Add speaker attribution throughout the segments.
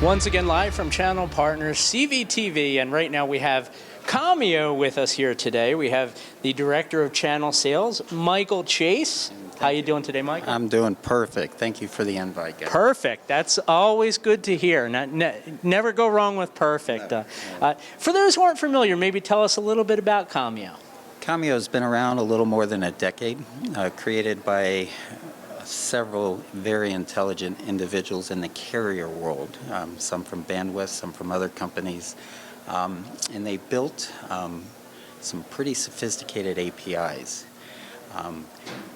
Speaker 1: Once again, live from Channel Partners, CVTV, and right now we have Commio with us here today. We have the Director of Channel Sales, Michael Chase. How you doing today, Michael?
Speaker 2: I'm doing perfect. Thank you for the invite, guys.
Speaker 1: Perfect. That's always good to hear. Never go wrong with perfect. For those who aren't familiar, maybe tell us a little bit about Commio.
Speaker 2: Commio has been around a little more than a decade, created by several very intelligent individuals in the carrier world, some from Bandwidth, some from other companies, and they built some pretty sophisticated APIs.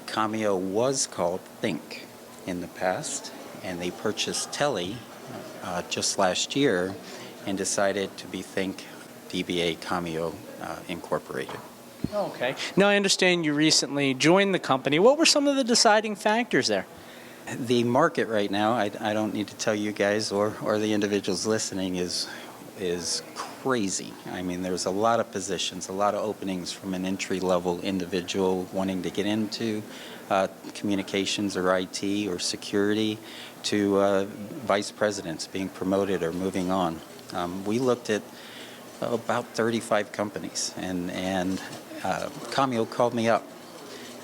Speaker 2: Commio was called Think in the past, and they purchased Tele just last year and decided to be Think DBA Commio Incorporated.
Speaker 1: Okay. Now, I understand you recently joined the company. What were some of the deciding factors there?
Speaker 2: The market right now, I don't need to tell you guys or the individuals listening, is crazy. I mean, there's a lot of positions, a lot of openings from an entry-level individual wanting to get into communications or IT or security to vice presidents being promoted or moving on. We looked at about 35 companies, and Commio called me up,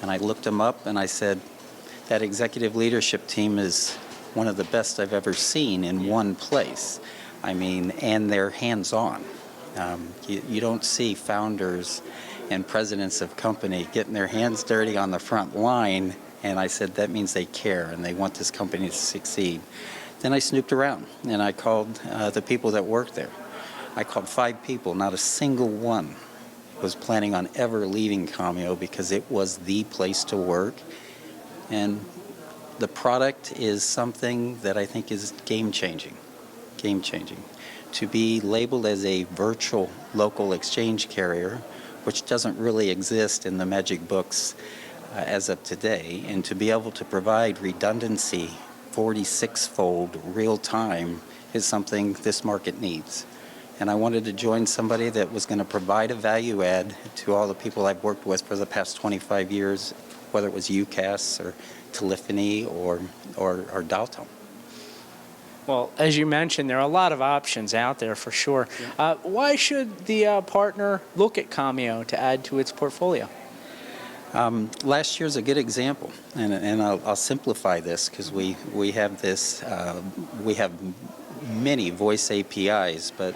Speaker 2: and I looked them up, and I said, that executive leadership team is one of the best I've ever seen in one place. I mean, and they're hands-on. You don't see founders and presidents of company getting their hands dirty on the front line, and I said that means they care and they want this company to succeed. Then I snooped around, and I called the people that work there. I called 5 people, not a single one was planning on ever leaving Commio because it was the place to work. And the product is something that I think is game-changing. Game-changing. To be labeled as a virtual local exchange carrier, which doesn't really exist in the magic books as of today, and to be able to provide redundancy 46-fold real-time is something this market needs. And I wanted to join somebody that was going to provide a value add to all the people I've worked with for the past 25 years, whether it was UCAS or telephony or dial-tone.
Speaker 1: Well, as you mentioned, there are a lot of options out there for sure. Why should the partner look at Commio to add to its portfolio?
Speaker 2: Last year's a good example, and I'll simplify this because we have this, we have many voice APIs, but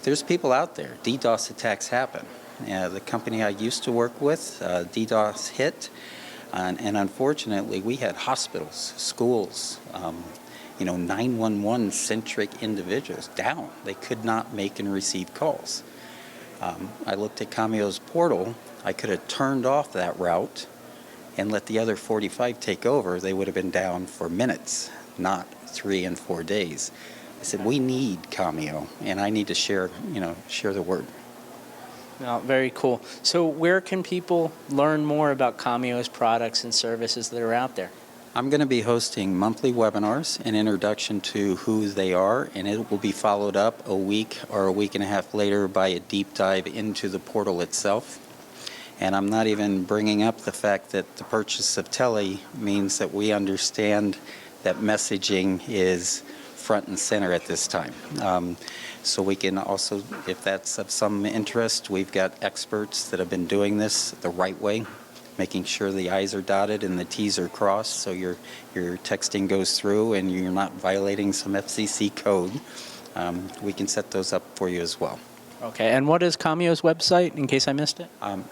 Speaker 2: there's people out there. DDoS attacks happen. The company I used to work with, DDoS hit, and unfortunately we had hospitals, schools, 911-centric individuals down. They could not make and receive calls. I looked at Commio's portal. I could have turned off that route and let the other 45 take over. They would have been down for minutes, not 3 and 4 days. I said, we need Commio, and I need to share the word.
Speaker 1: Well, very cool. So where can people learn more about Commio's products and services that are out there?
Speaker 2: I'm going to be hosting monthly webinars, an introduction to who they are, and it will be followed up a week or a week and a half later by a deep dive into the portal itself. And I'm not even bringing up the fact that the purchase of Tele means that we understand that messaging is front and center at this time. So we can also, if that's of some interest, we've got experts that have been doing this the right way, making sure the I's are dotted and the T's are crossed so your texting goes through and you're not violating some FCC code. We can set those up for you as well.
Speaker 1: Okay, and what is Commio's website, in case I missed it?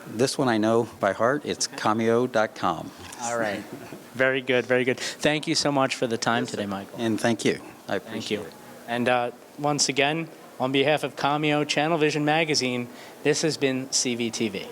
Speaker 2: This one I know by heart. It's commio.com.
Speaker 1: All right. Very good, very good. Thank you so much for the time today, Michael.
Speaker 2: And thank you. I appreciate it.
Speaker 1: And once again, on behalf of Commio Channel Vision Magazine, this has been CVTV.